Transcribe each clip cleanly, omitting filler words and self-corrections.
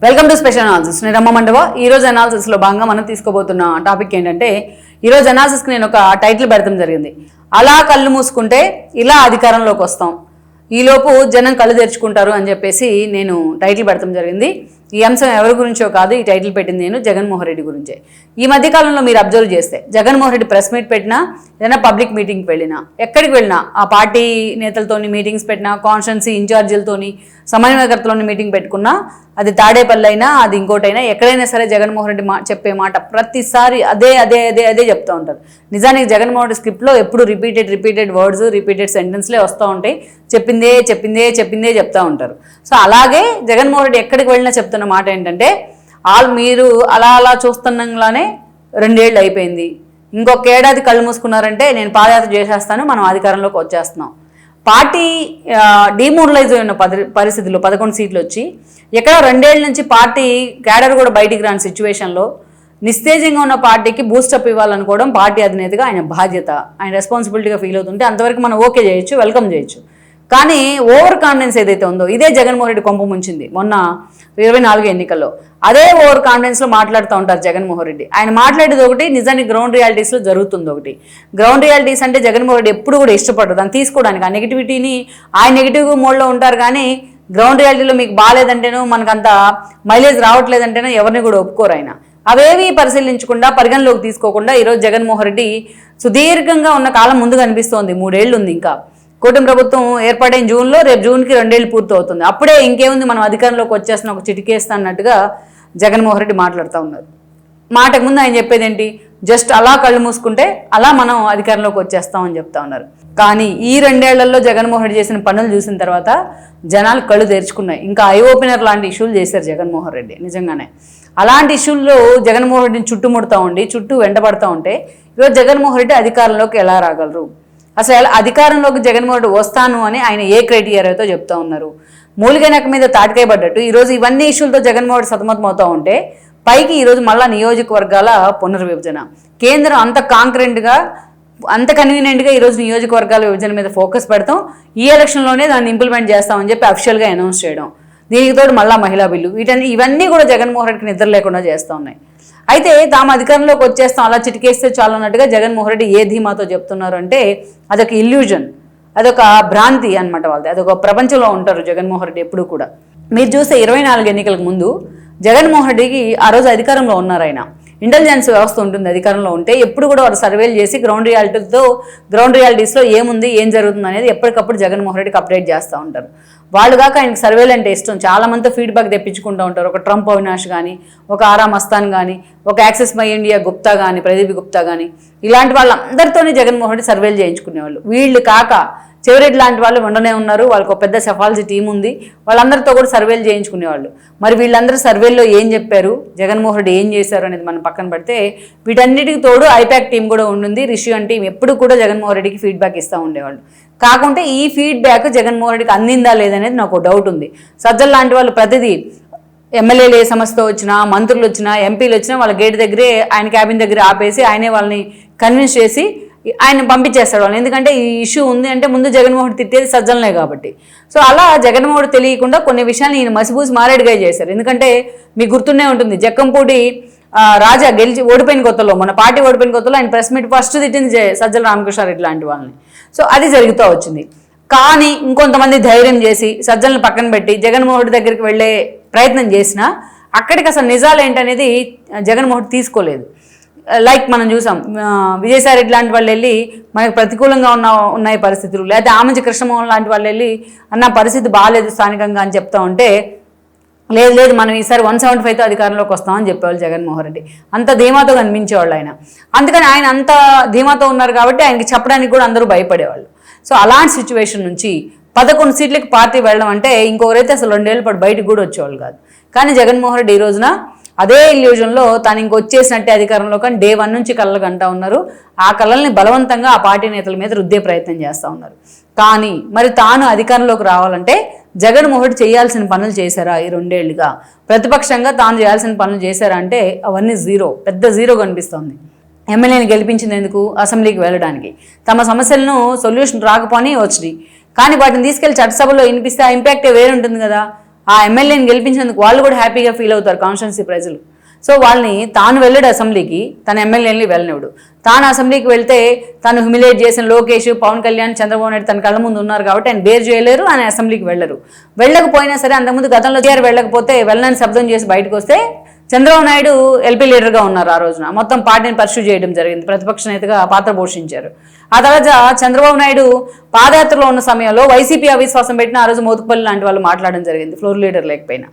Welcome to special analysis. నేను రమ్మ మండవ. ఈరోజు అనాలిసిస్లో భాగంగా మనం తీసుకోబోతున్న టాపిక్ ఏంటంటే, ఈరోజు అనాలిసిస్కి నేను ఒక టైటిల్ పెడతాం జరిగింది. అలా కళ్ళు మూసుకుంటే ఇలా అధికారంలోకి వస్తాం, ఈలోపు జనం కళ్ళు తెరుచుకుంటారు అని చెప్పేసి నేను టైటిల్ పెడతాం జరిగింది. ఈ అంశం ఎవరి గురించో కాదు, ఈ టైటిల్ పెట్టింది నేను జగన్మోహన్ రెడ్డి గురించే. ఈ మధ్యకాలంలో మీరు అబ్జర్వ్ చేస్తే జగన్మోహన్ రెడ్డి ప్రెస్ మీట్ పెట్టినా, ఏదైనా పబ్లిక్ మీటింగ్కి వెళ్ళినా, ఎక్కడికి వెళ్ళినా ఆ పార్టీ నేతలతోని మీటింగ్స్ పెట్టినా, కాన్స్టిట్యున్సీ ఇన్ఛార్జీలతోని సమన్వయకర్తలోని మీటింగ్ పెట్టుకున్నా, అది తాడేపల్లి అయినా అది ఇంకోటైనా ఎక్కడైనా సరే జగన్మోహన్ రెడ్డి చెప్పే మాట ప్రతిసారి అదే అదే అదే అదే చెప్తూ ఉంటారు. నిజానికి జగన్మోహన్ రెడ్డి స్క్రిప్ట్లో ఎప్పుడు రిపీటెడ్ వర్డ్స్, రిపీటెడ్ సెంటెన్స్లే వస్తూ ఉంటాయి. చెప్పిందే చెప్తూ ఉంటారు. సో అలాగే జగన్మోహన్ రెడ్డి ఎక్కడికి వెళ్ళినా చెప్తున్న మాట ఏంటంటే, మీరు అలా చూస్తున్నలానే 2 ఏళ్ళు అయిపోయింది, ఇంకొక ఏడాది కళ్ళు మూసుకున్నారంటే నేను పాదయాత్ర చేసేస్తాను, మనం అధికారంలోకి వచ్చేస్తున్నాం. పార్టీ డిమోరలైజ్ అయిన పరిస్థితుల్లో 11 సీట్లు వచ్చి ఎక్కడ 2 ఏళ్ళ నుంచి పార్టీ క్యాడర్ కూడా బయటికి రాని సిచ్యువేషన్లో నిస్తేజంగా ఉన్న పార్టీకి బూస్టప్ ఇవ్వాలనుకోవడం పార్టీ అధినేతగా ఆయన బాధ్యత, ఆయన రెస్పాన్సిబిలిటీగా ఫీల్ అవుతుంటే అంతవరకు మనం ఓకే చేయొచ్చు, వెల్కమ్ చేయొచ్చు. కానీ ఓవర్ కాన్ఫిడెన్స్ ఏదైతే ఉందో ఇదే జగన్మోహన్ రెడ్డి కొంప ముంచింది మొన్న 24 ఎన్నికల్లో. అదే ఓవర్ కాన్ఫిడెన్స్లో మాట్లాడుతూ ఉంటారు జగన్మోహన్ రెడ్డి. ఆయన మాట్లాడేది ఒకటి, నిజానికి గ్రౌండ్ రియాలిటీస్లో జరుగుతుంది ఒకటి. గ్రౌండ్ రియాలిటీస్ అంటే జగన్మోహన్ రెడ్డి ఎప్పుడు కూడా ఇష్టపడరు దాన్ని తీసుకోవడానికి. ఆ నెగిటివిటీని ఆయన నెగిటివ్ మోడ్లో ఉంటారు, కానీ గ్రౌండ్ రియాలిటీలో మీకు బాగాలేదంటేనో, మనకంత మైలేజ్ రావట్లేదంటేనో ఎవరిని కూడా ఒప్పుకోరు ఆయన. అవేవి పరిశీలించకుండా, పరిగణలోకి తీసుకోకుండా ఈరోజు జగన్మోహన్ రెడ్డి సుదీర్ఘంగా ఉన్న కాలం ముందుగా అనిపిస్తోంది. 3 ఏళ్ళు ఉంది ఇంకా. కూటమి ప్రభుత్వం ఏర్పడిన జూన్లో, రేపు జూన్కి 2 ఏళ్ళు పూర్తి అవుతుంది. అప్పుడే ఇంకేముంది, మనం అధికారంలోకి వచ్చేస్తున్న ఒక చిటికేస్తా అన్నట్టుగా జగన్మోహన్ రెడ్డి మాట్లాడుతూ ఉన్నారు. మాటకు ముందు ఆయన చెప్పేది ఏంటి, జస్ట్ అలా కళ్ళు మూసుకుంటే అలా మనం అధికారంలోకి వచ్చేస్తామని చెప్తా ఉన్నారు. కానీ ఈ 2 ఏళ్లలో జగన్మోహన్ రెడ్డి చేసిన పనులు చూసిన తర్వాత జనాలు కళ్ళు తెరుచుకున్నాయి. ఇంకా ఐ ఓపెనర్ లాంటి ఇష్యూలు చేశారు జగన్మోహన్ రెడ్డి. నిజంగానే అలాంటి ఇష్యూల్లో జగన్మోహన్ రెడ్డిని చుట్టుముడుతూ ఉండి, చుట్టూ వెంటబడుతూ ఉంటే ఈరోజు జగన్మోహన్ రెడ్డి అధికారంలోకి ఎలా రాగలరు, అసలు అధికారంలోకి జగన్మోహన్ రెడ్డి వస్తాను అని ఆయన ఏ క్రైటీరియాతో చెప్తా ఉన్నారు. మూలిగనక మీద తాటికాయబడ్డట్టు ఈరోజు ఇవన్నీ ఇష్యూలతో జగన్మోహన్ రెడ్డి సతమతం అవుతూ ఉంటే, పైకి ఈరోజు మళ్ళా నియోజకవర్గాల పునర్విభజన, కేంద్రం అంత కాంక్రెంట్గా, అంత కన్వీనియంట్గా ఈరోజు నియోజకవర్గాల విభజన మీద ఫోకస్ పెడతాం, ఈ ఎలక్షన్లోనే దాన్ని ఇంప్లిమెంట్ చేస్తామని చెప్పి అఫిషియల్గా అనౌన్స్ చేయడం, దీనికి తోడు మళ్ళా మహిళా బిల్లు, ఇవన్నీ కూడా జగన్మోహన్ రెడ్డికి నిద్ర లేకుండా చేస్తూ ఉన్నాయి. అయితే తాము అధికారంలోకి వచ్చేస్తాం, అలా చిటికేస్తే చాలు అన్నట్టుగా జగన్మోహన్ రెడ్డి ఏ ధీమాతో చెప్తున్నారు అంటే, అదొక ఇల్యూజన్, అదొక భ్రాంతి అనమాట వాళ్ళది. అదొక ప్రపంచంలో ఉంటారు జగన్మోహన్ రెడ్డి ఎప్పుడు కూడా. మీరు చూస్తే 24 ఎన్నికలకు ముందు జగన్మోహన్ రెడ్డికి ఆ రోజు అధికారంలో ఉన్నారు ఆయన. ఇంటెలిజెన్స్ వ్యవస్థ ఉంటుంది అధికారంలో ఉంటే, ఎప్పుడు కూడా వారు సర్వేలు చేసి గ్రౌండ్ రియాలిటీస్లో ఏముంది, ఏం జరుగుతుంది అనేది ఎప్పటికప్పుడు జగన్మోహన్ రెడ్డికి అప్డేట్ చేస్తూ ఉంటారు. వాళ్ళు కాక ఆయనకు సర్వేలు అంటే ఇష్టం. చాలా మందితో ఫీడ్బ్యాక్ తెప్పించుకుంటూ ఉంటారు. ఒక ట్రంప్ అవినాష్ కానీ, ఒక ఆరా మస్తాన్ కానీ, ఒక యాక్సెస్ మై ఇండియా గుప్తా కానీ, ప్రదీప్ గుప్తా కానీ, ఇలాంటి వాళ్ళందరితోనే జగన్మోహన్ రెడ్డి సర్వేలు చేయించుకునేవాళ్ళు. వీళ్ళు కాక చెవిరెడ్డి లాంటి వాళ్ళు ఉండనే ఉన్నారు, వాళ్ళకు ఒక పెద్ద సెఫాలజీ టీం ఉంది, వాళ్ళందరితో కూడా సర్వేలు చేయించుకునేవాళ్ళు. మరి వీళ్ళందరూ సర్వేల్లో ఏం చెప్పారు, జగన్మోహన్ రెడ్డి ఏం చేశారు అనేది మనం పక్కన పెడితే, వీటన్నిటికి తోడు ఐపాక్ టీం కూడా ఉంటుంది, రిషియన్ టీం ఎప్పుడు కూడా జగన్మోహన్ రెడ్డికి ఫీడ్బ్యాక్ ఇస్తూ ఉండేవాళ్ళు. కాకుంటే ఈ ఫీడ్బ్యాక్ జగన్మోహన్ రెడ్డికి అందిందా లేదనేది నాకు డౌట్ ఉంది. సజ్జల లాంటి వాళ్ళు ప్రతిదీ ఎమ్మెల్యేలు ఏ సమస్యతో వచ్చినా, మంత్రులు వచ్చినా, ఎంపీలు వచ్చినా వాళ్ళ గేట్ దగ్గరే, ఆయన క్యాబిన్ దగ్గర ఆపేసి ఆయనే వాళ్ళని కన్విన్స్ చేసి ఆయన పంపించేస్తాడు వాళ్ళు. ఎందుకంటే ఈ ఇష్యూ ఉంది అంటే ముందు జగన్మోహన్ రెడ్డి తిట్టేది సజ్జలనే కాబట్టి. సో అలా జగన్మోహన్ రెడ్డి తెలియకుండా కొన్ని విషయాలు ఈయన మసిబూసి మారేడుగా చేశారు. ఎందుకంటే మీకు గుర్తునే ఉంటుంది, జక్కంపూడి రాజా ఓడిపోయిన కొత్తలో, మన పార్టీ ఓడిపోయిన కొత్తలో ఆయన ప్రెస్ మీట్ ఫస్ట్ తిట్టింది సజ్జల రామకృష్ణారెడ్డి లాంటి వాళ్ళని. సో అది జరుగుతూ వచ్చింది. కానీ ఇంకొంతమంది ధైర్యం చేసి సజ్జలను పక్కన పెట్టి జగన్మోహన్ రెడ్డి దగ్గరికి వెళ్ళే ప్రయత్నం చేసినా అక్కడికి అసలు నిజాలు ఏంటనేది జగన్మోహన్ రెడ్డి తీసుకోలేదు. లైక్ మనం చూసాం, విజయసాయి రెడ్డి లాంటి వాళ్ళు వెళ్ళి మనకు ప్రతికూలంగా ఉన్నాయి పరిస్థితులు, లేకపోతే ఆమంచి కృష్ణమోహన్ లాంటి వాళ్ళు వెళ్ళి అన్న పరిస్థితి బాగాలేదు స్థానికంగా అని చెప్తా ఉంటే, లేదు మనం ఈసారి 175తో అధికారంలోకి వస్తామని చెప్పేవాళ్ళు జగన్మోహన్ రెడ్డి. అంత ధీమాతో కనిపించేవాళ్ళు ఆయన. అందుకని ఆయన అంత ధీమాతో ఉన్నారు కాబట్టి ఆయనకి చెప్పడానికి కూడా అందరూ భయపడేవాళ్ళు. సో అలాంటి సిచ్యువేషన్ నుంచి 11 సీట్లకి పార్టీ వెళ్ళడం అంటే ఇంకొకరైతే అసలు 2 ఏళ్ళ పాటు బయటకు కూడా వచ్చేవాళ్ళు కాదు. కానీ జగన్మోహన్ రెడ్డి ఈ రోజున అదే ఇల్యూజన్లో తాను ఇంకొచ్చేసినట్టే అధికారంలో, కానీ డే 1 నుంచి కళ్ళకు అంటూ ఉన్నారు. ఆ కళల్ని బలవంతంగా ఆ పార్టీ నేతల మీద రుద్దే ప్రయత్నం చేస్తూ ఉన్నారు. కానీ మరి తాను అధికారంలోకి రావాలంటే జగన్మోహన్ రెడ్డి చేయాల్సిన పనులు చేశారా ఈ 2 ఏళ్లుగా? ప్రతిపక్షంగా తాను చేయాల్సిన పనులు చేశారా అంటే అవన్నీ జీరో, పెద్ద జీరో కనిపిస్తోంది. ఎమ్మెల్యేని గెలిపించింది ఎందుకు? అసెంబ్లీకి వెళ్ళడానికి. తమ సమస్యలను సొల్యూషన్ రాకపోని వచ్చినాయి, కానీ వాటిని తీసుకెళ్లి చట్టసభలో వినిపిస్తే ఆ ఇంపాక్టే వేరుంటుంది కదా. ఆ ఎమ్మెల్యేని గెలిపించినందుకు వాళ్ళు కూడా హ్యాపీగా ఫీల్ అవుతారు కాన్స్టిట్యున్సీ ప్రజలు. సో వాళ్ళని తాను వెళ్ళాడు అసెంబ్లీకి, తన ఎమ్మెల్యేని వెళ్ళనివాడు. తాను అసెంబ్లీకి వెళ్తే తను హ్యూమిలేట్ చేసిన లోకేష్, పవన్ కళ్యాణ్, చంద్రబాబు నాయుడు తన కళ్ళ ముందు ఉన్నారు కాబట్టి ఆయన బేర్ చేయలేరు, ఆయన అసెంబ్లీకి వెళ్ళరు. వెళ్ళకపోయినా సరే అంతకుముందు గతంలో వెళ్ళకపోతే వెళ్ళని శబ్దం చేసి బయటకు వస్తే చంద్రబాబు నాయుడు ఎల్పీ లీడర్గా ఉన్నారు. ఆ రోజున మొత్తం పార్టీని పర్సూ చేయడం జరిగింది, ప్రతిపక్ష నేతగా పాత్ర పోషించారు. ఆ తర్వాత చంద్రబాబు నాయుడు పాదయాత్రలో ఉన్న సమయంలో వైసీపీ అవిశ్వాసం పెట్టిన ఆ రోజు మోతుపల్లి లాంటి వాళ్ళు మాట్లాడడం జరిగింది, ఫ్లోర్ లీడర్ లేకపోయినా.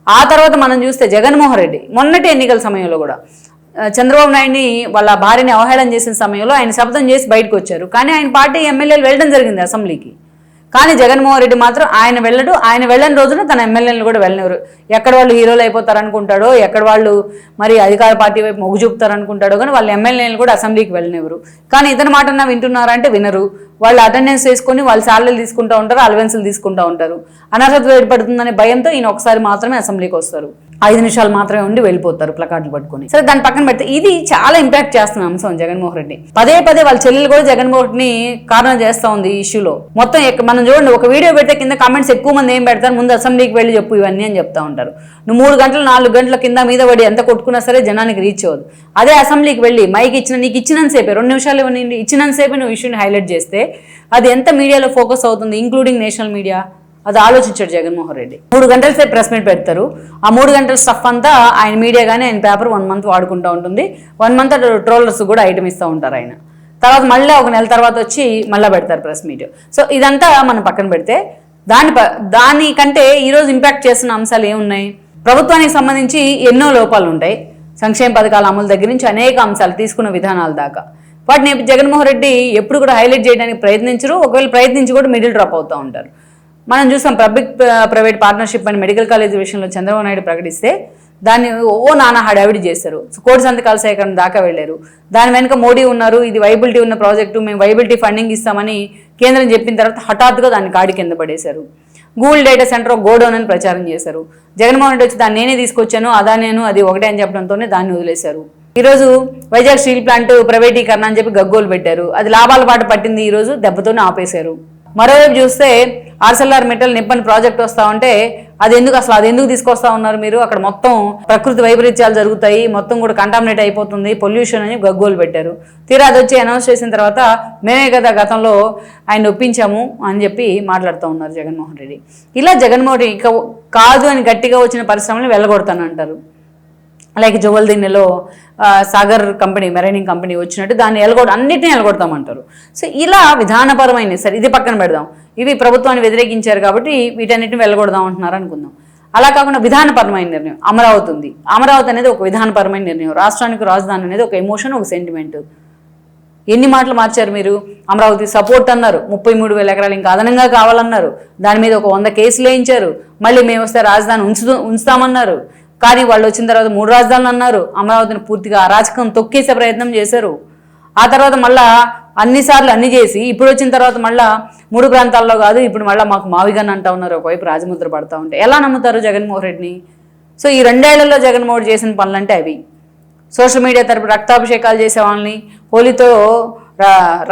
ఆ తర్వాత మనం చూస్తే జగన్మోహన్ రెడ్డి మొన్నటి ఎన్నికల సమయంలో కూడా చంద్రబాబు నాయుడిని వాళ్ళ భార్యని అవహేళన చేసిన సమయంలో ఆయన శబ్దం చేసి బయటకు వచ్చారు. కానీ ఆయన పార్టీ ఎమ్మెల్యేలు వెళ్ళడం జరిగింది అసెంబ్లీకి. కానీ జగన్మోహన్ రెడ్డి మాత్రం ఆయన వెళ్ళడు. ఆయన వెళ్ళని రోజున తన ఎమ్మెల్యేలను కూడా వెళ్ళనివ్వరు. ఎక్కడ వాళ్ళు హీరోలు అయిపోతారు అనుకుంటాడో, ఎక్కడ వాళ్ళు మరి అధికార పార్టీ వైపు మొగ్గు చూపుతారు అనుకుంటాడో, కానీ వాళ్ళ ఎమ్మెల్యేలు కూడా అసెంబ్లీకి వెళ్ళనివ్వరు. కానీ ఇతని మాటన్నా వింటున్నారంటే వినరు. వాళ్ళు అటెండెన్స్ చేసుకొని వాళ్ళు శాలరీలు తీసుకుంటూ ఉంటారు, అలవెన్సులు తీసుకుంటూ ఉంటారు. అనర్హత ఏర్పడుతుందనే భయంతో ఈయన ఒకసారి మాత్రమే అసెంబ్లీకి వస్తారు, 5 నిమిషాలు మాత్రమే ఉండి వెళ్ళిపోతారు ప్లకార్డులు పట్టుకొని. సరే, దాని పక్కన పెడితే ఇది చాలా ఇంపాక్ట్ చేస్తున్న అంశం జగన్మోహన్ రెడ్డి. పదే వాళ్ళ చెల్లెలు కూడా జగన్మోహన్ రెడ్డిని కారణం చేస్తా ఉంది ఈ ఇష్యూలో. మొత్తం మనం చూడండి, ఒక వీడియో పెడితే కింద కామెంట్స్ ఎక్కువ మంది ఏం పెడతారు, ముందు అసెంబ్లీకి వెళ్ళి చెప్పు ఇవన్నీ అని చెప్తా ఉంటారు. నువ్వు 3 గంటలు 4 గంటల కింద మీద పడి ఎంత కొట్టుకున్నా సరే జనానికి రీచ్ అవ్వదు. అదే అసెంబ్లీకి వెళ్ళి మైక్ ఇచ్చిన నీకు ఇచ్చినంతసేపే 2 నిమిషాలు ఇచ్చినంతసేపే నువ్వు ఇష్యూని హైలైట్ చేస్తే అది ఎంత మీడియాలో ఫోకస్ అవుతుంది, ఇంక్లూడింగ్ నేషనల్ మీడియా. అది ఆలోచించాడు జగన్మోహన్ రెడ్డి. 3 గంటల సేపు ప్రెస్ మీట్ పెడతారు. ఆ 3 గంటల స్టఫ్ అంతా ఆయన మీడియా కానీ ఆయన పేపర్ 1 మంత్ వాడుకుంటూ ఉంటుంది. 1 మంత్ ట్రోలర్స్ కూడా ఐటమ్ ఇస్తూ ఉంటారు ఆయన. తర్వాత మళ్ళీ 1 నెల తర్వాత వచ్చి మళ్ళీ పెడతారు ప్రెస్ మీట్. సో ఇదంతా మనం పక్కన పెడితే దానికంటే ఈరోజు ఇంపాక్ట్ చేస్తున్న అంశాలు ఏమున్నాయి? ప్రభుత్వానికి సంబంధించి ఎన్నో లోపాలు ఉంటాయి. సంక్షేమ పథకాల అమలు దగ్గర నుంచి అనేక అంశాలు తీసుకున్న విధానాల దాకా వాటిని జగన్మోహన్ రెడ్డి ఎప్పుడు కూడా హైలైట్ చేయడానికి ప్రయత్నించరు. ఒకవేళ ప్రయత్నించి కూడా మిడిల్ డ్రాప్ అవుతూ ఉంటారు. మనం చూసాం పబ్లిక్ ప్రైవేట్ పార్ట్నర్షిప్ అని మెడికల్ కాలేజ్ విషయంలో చంద్రబాబు నాయుడు ప్రకటిస్తే దాన్ని నానా హడావిడి చేశారు. కోటి సంతకాల సేకరణ దాకా వెళ్ళారు. దాని వెనుక మోడీ ఉన్నారు, ఇది వైబిలిటీ ఉన్న ప్రాజెక్టు, మేము వైబిలిటీ ఫండింగ్ ఇస్తామని కేంద్రం చెప్పిన తర్వాత హఠాత్తుగా దాన్ని కాడి కింద పడేశారు. గూగుల్ డేటా సెంటర్ గోడౌన్ అని ప్రచారం చేశారు. జగన్మోహన్ రెడ్డి వచ్చి దాన్ని నేనే తీసుకొచ్చాను, అదానేను అది ఒకటే అని చెప్పడంతోనే దాన్ని వదిలేశారు. ఈరోజు వైజాగ్ స్టీల్ ప్లాంట్ ప్రైవేటీకరణ అని చెప్పి గగ్గోలు పెట్టారు. అది లాభాల బాట పట్టింది, ఈరోజు దెబ్బతోనే ఆపేశారు. మరోవైపు చూస్తే ఆర్సెల్ఆర్ మెటల్ నిప్పని ప్రాజెక్ట్ వస్తా ఉంటే అది ఎందుకు తీసుకొస్తా ఉన్నారు మీరు, అక్కడ మొత్తం ప్రకృతి వైపరీత్యాలు జరుగుతాయి, మొత్తం కూడా కంటామినేట్ అయిపోతుంది, పొల్యూషన్ అని గగ్గోలు పెట్టారు. తీరా అది వచ్చి అనౌన్స్ చేసిన తర్వాత మేమే కదా గతంలో ఆయన ఒప్పించాము అని చెప్పి మాట్లాడుతూ ఉన్నారు జగన్మోహన్ రెడ్డి. ఇలా జగన్మోహన్ రెడ్డి కాదు అని గట్టిగా వచ్చిన పరిశ్రమలు వెళ్ళగొడతానంటారు. లైక్ జువల్దిన్నెలో సాగర్ కంపెనీ, మెరైనింగ్ కంపెనీ వచ్చినట్టు దాన్ని అన్నిటిని ఎలగొడతామంటారు. సో ఇలా విధానపరమైన సరే ఇది పక్కన పెడదాం, ఇవి ప్రభుత్వాన్ని వ్యతిరేకించారు కాబట్టి వీటన్నిటిని వెళ్ళగొడదాం అంటున్నారు అనుకుందాం. అలా కాకుండా విధానపరమైన నిర్ణయం అమరావతి ఉంది. అమరావతి అనేది ఒక విధానపరమైన నిర్ణయం. రాష్ట్రానికి రాజధాని అనేది ఒక ఎమోషన్, ఒక సెంటిమెంట్. ఎన్ని మాటలు మార్చారు మీరు? అమరావతి సపోర్ట్ అన్నారు, 33,000 ఎకరాలు ఇంకా అదనంగా కావాలన్నారు, దాని మీద ఒక 100 కేసులు వేయించారు. మళ్ళీ మేము వస్తే రాజధాని ఉంచుతామన్నారు. కానీ వాళ్ళు వచ్చిన తర్వాత 3 రాజధానులు అన్నారు. అమరావతిని పూర్తిగా అరాచకం తొక్కేసే ప్రయత్నం చేశారు. ఆ తర్వాత మళ్ళా అన్నిసార్లు అన్ని చేసి ఇప్పుడు వచ్చిన తర్వాత మళ్ళా 3 ప్రాంతాల్లో కాదు, ఇప్పుడు మళ్ళీ మాకు మావిగన్ అంటా ఉన్నారు. ఒకవైపు రాజముద్ర పడతా ఉంటే ఎలా నమ్ముతారు జగన్మోహన్ రెడ్డిని? సో ఈ 2 ఏళ్లలో జగన్మోహన్ రెడ్డి చేసిన పనులంటే అవి. సోషల్ మీడియా తరపు రక్తాభిషేకాలు చేసే వాళ్ళని, హోలీతో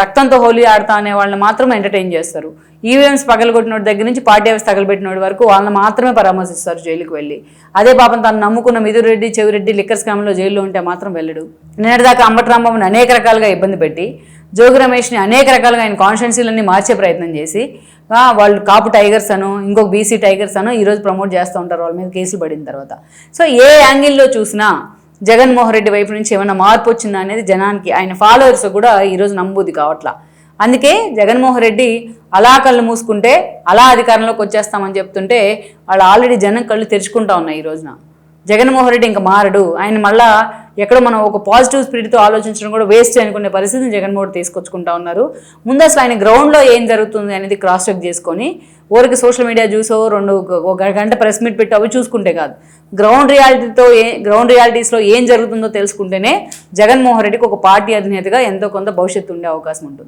రక్తంతో హోలీ ఆడతా అనే వాళ్ళని మాత్రమే ఎంటర్టైన్ చేస్తారు. ఈవీఎంస్ పగలగొట్టినోడి దగ్గర నుంచి పార్టీ వ్యవస్థ తగలబెట్టినోడి వరకు వాళ్ళని మాత్రమే పరామర్శిస్తారు జైలుకి వెళ్ళి. అదే పాపం తను నమ్ముకున్న మిథున్ రెడ్డి, చెవిరెడ్డి లిక్కర్ స్కామ్లో జైల్లో ఉంటే మాత్రం వెళ్ళడు. నిన్నటిదాకా అంబటరాంబాబుని అనేక రకాలుగా ఇబ్బంది పెట్టి, జోగి రమేష్ని అనేక రకాలుగా ఆయన కాన్స్టిట్యున్సీలన్నీ మార్చే ప్రయత్నం చేసి వాళ్ళు కాపు టైగర్స్ అను, ఇంకొక బీసీ టైగర్స్ అను ఈరోజు ప్రమోట్ చేస్తూ ఉంటారు వాళ్ళ మీద కేసులు పడిన తర్వాత. సో ఏ యాంగిల్లో చూసినా జగన్మోహన్ రెడ్డి వైపు నుంచి ఏమైనా మార్పు వచ్చిందా అనేది జనానికి, ఆయన ఫాలోవర్స్ కూడా ఈరోజు నమ్మబుద్ధి కావట్లా. అందుకే జగన్మోహన్ రెడ్డి అలా కళ్ళు మూసుకుంటే అలా అధికారంలోకి వచ్చేస్తామని చెప్తుంటే వాళ్ళు ఆల్రెడీ జనం కళ్ళు తెరుచుకుంటా ఉన్నాయి. ఈ రోజున జగన్మోహన్ రెడ్డి ఇంకా మారడు. ఆయన మళ్ళా ఎక్కడో మనం ఒక పాజిటివ్ స్పిరిట్తో ఆలోచించడం కూడా వేస్ట్ అనుకునే పరిస్థితిని జగన్మోహన్ రెడ్డి తీసుకొచ్చుకుంటా ఉన్నారు. ముందు అసలు ఆయన గ్రౌండ్లో ఏం జరుగుతుంది అనేది క్రాస్ చెక్ చేసుకొని, ఊరికి సోషల్ మీడియా చూసో 1 గంట ప్రెస్ మీట్ పెట్టి అవి చూసుకుంటే కాదు, గ్రౌండ్ రియాలిటీస్లో ఏం జరుగుతుందో తెలుసుకుంటేనే జగన్మోహన్ రెడ్డికి ఒక పార్టీ అధినేతగా ఎంతో కొంత భవిష్యత్తు ఉండే అవకాశం ఉంటుంది.